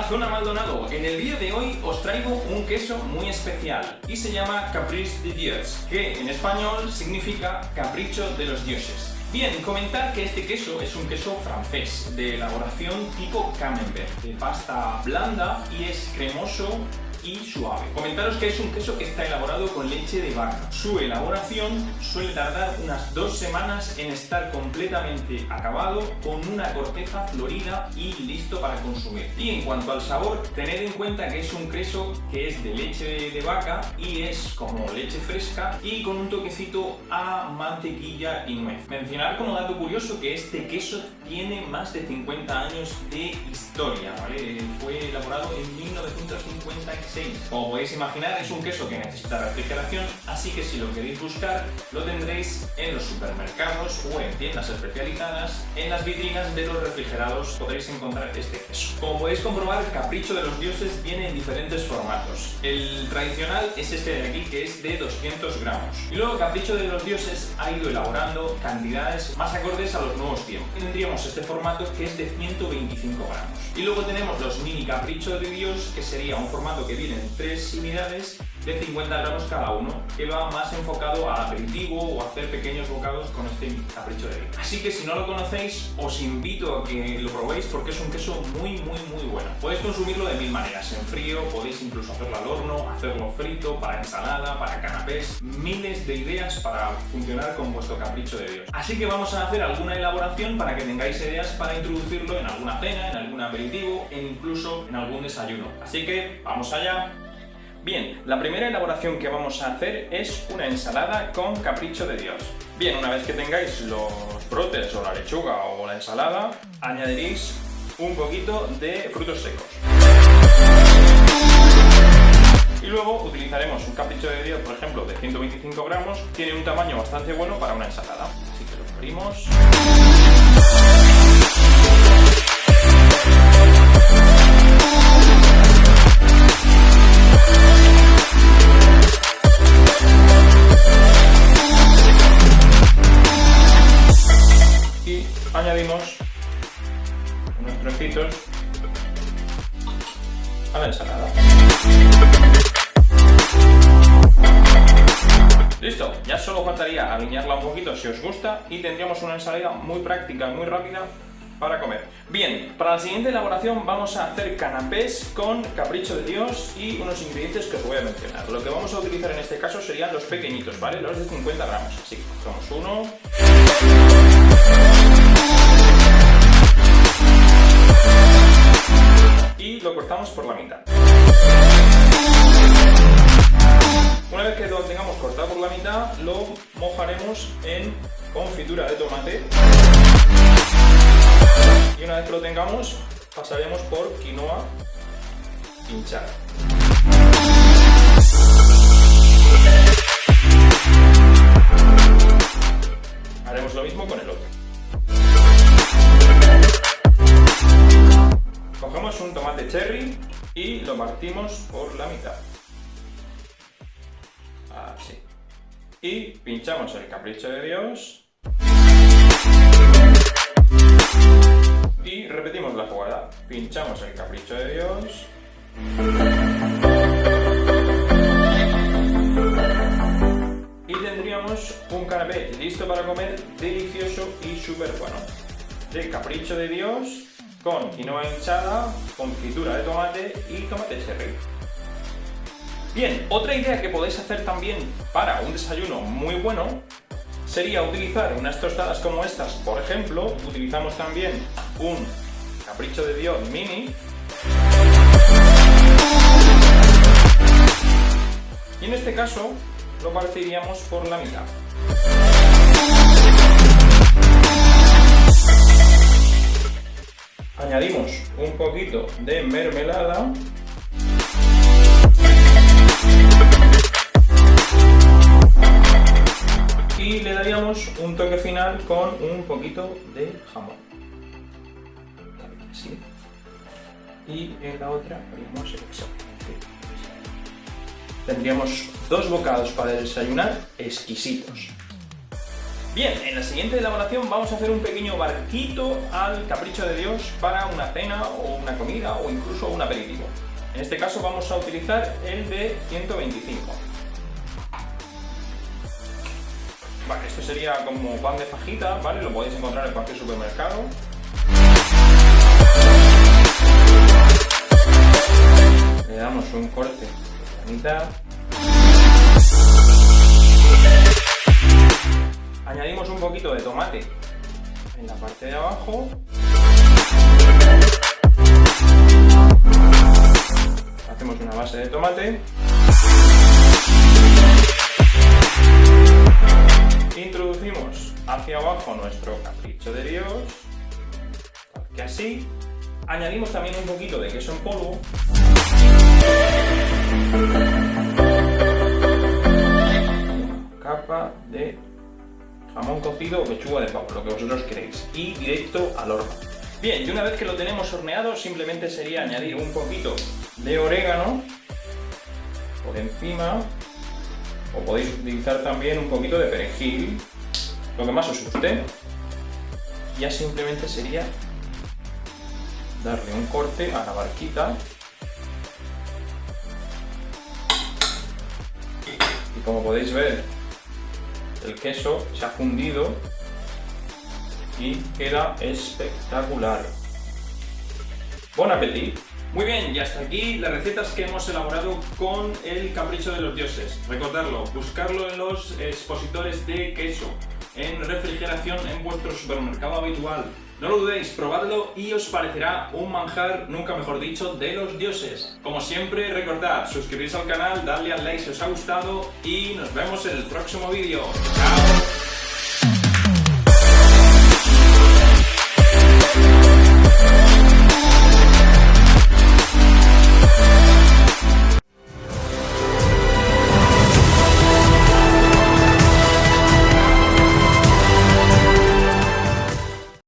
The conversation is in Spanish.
Zona Maldonado. En el vídeo de hoy os traigo un queso muy especial y se llama Caprice de Dios, que en español significa capricho de los dioses. Bien, comentar que este queso es un queso francés de elaboración tipo camembert, de pasta blanda y es cremoso y suave. Comentaros que es un queso que está elaborado con leche de vaca. Su elaboración suele tardar unas 2 semanas en estar completamente acabado, con una corteza florida y listo para consumir. Y en cuanto al sabor, tened en cuenta que es un queso que es de leche de vaca y es como leche fresca y con un toquecito a mantequilla y nuez. Mencionar como dato curioso que este queso tiene más de 50 años de historia, ¿vale? Fue elaborado en 1956. Como podéis imaginar, es un queso que necesita refrigeración, así que si lo queréis buscar, lo tendréis en los supermercados o en tiendas especializadas. En las vitrinas de los refrigerados podréis encontrar este queso. Como podéis comprobar, Capricho de los Dioses viene en diferentes formatos. El tradicional es este de aquí, que es de 200 gramos. Y luego Capricho de los Dioses ha ido elaborando cantidades más acordes a los nuevos tiempos. Tendríamos este formato que es de 125 gramos. Y luego tenemos los mini Capricho de Dios, que sería un formato que viene en 3 unidades de 50 gramos cada uno, que va más enfocado al aperitivo o a hacer pequeños bocados con este Capricho de Dios. Así que si no lo conocéis, os invito a que lo probéis porque es un queso muy bueno. Podéis consumirlo de 1000 maneras, en frío, podéis incluso hacerlo al horno, hacerlo frito, para ensalada, para canapés, miles de ideas para funcionar con vuestro Capricho de Dios. Así que vamos a hacer alguna elaboración para que tengáis ideas para introducirlo en alguna cena, en algún aperitivo e incluso en algún desayuno. Así que vamos allá. Bien, la primera elaboración que vamos a hacer es una ensalada con Capricho de Dios. Bien, una vez que tengáis los brotes o la lechuga o la ensalada, añadiréis un poquito de frutos secos. Y luego utilizaremos un Capricho de Dios, por ejemplo, de 125 gramos, tiene un tamaño bastante bueno para una ensalada. Así que lo abrimos. Añadimos unos trocitos a la ensalada. Listo, ya solo faltaría alinearla un poquito si os gusta y tendríamos una ensalada muy práctica, muy rápida para comer. Bien, para la siguiente elaboración vamos a hacer canapés con Capricho de Dios y unos ingredientes que os voy a mencionar. Lo que vamos a utilizar en este caso serían los pequeñitos, ¿vale? Los de 50 gramos. Así que cogemos uno. Y lo cortamos por la mitad. Una vez que lo tengamos cortado por la mitad, lo mojaremos en confitura de tomate. Y una vez que lo tengamos, pasaremos por quinoa hinchada. Haremos lo mismo con el otro. Cogemos un tomate cherry y lo partimos por la mitad. Así. Y pinchamos el Capricho de Dios. Y repetimos la jugada. Pinchamos el Capricho de Dios. Y tendríamos un canapé listo para comer, delicioso y súper bueno. De Capricho de Dios, con quinoa hinchada, confitura de tomate y tomate cherry. Bien, otra idea que podéis hacer también para un desayuno muy bueno sería utilizar unas tostadas como estas, por ejemplo. Utilizamos también un Capricho de Dios mini. Y en este caso lo partiríamos por la mitad. Añadimos un poquito de mermelada. Y le daríamos un toque final con un poquito de jamón. Así. Y en la otra haríamos exactamente así. Tendríamos 2 bocados para desayunar exquisitos. Bien, en la siguiente elaboración vamos a hacer un pequeño barquito al capricho de Dios para una cena o una comida o incluso un aperitivo. En este caso vamos a utilizar el de 125. Vale, esto sería como pan de fajita, ¿vale? Lo podéis encontrar en cualquier supermercado. Le damos un corte a la mitad. Añadimos un poquito de tomate en la parte de abajo. Hacemos una base de tomate. Introducimos hacia abajo nuestro capricho de Dios, que así. Añadimos también un poquito de queso en polvo. Una capa de jamón cocido o pechuga de pavo, lo que vosotros queréis, y directo al horno. Bien, y una vez que lo tenemos horneado, simplemente sería añadir un poquito de orégano por encima, o podéis utilizar también un poquito de perejil, lo que más os guste. Ya simplemente sería darle un corte a la barquita y como podéis ver, el queso se ha fundido y queda espectacular. ¡Bon appetit! Muy bien, y hasta aquí las recetas que hemos elaborado con el capricho de los dioses. Recordadlo, buscarlo en los expositores de queso, en refrigeración en vuestro supermercado habitual. No lo dudéis, probadlo y os parecerá un manjar, nunca mejor dicho, de los dioses. Como siempre, recordad, suscribiros al canal, darle al like si os ha gustado y nos vemos en el próximo vídeo. ¡Chao!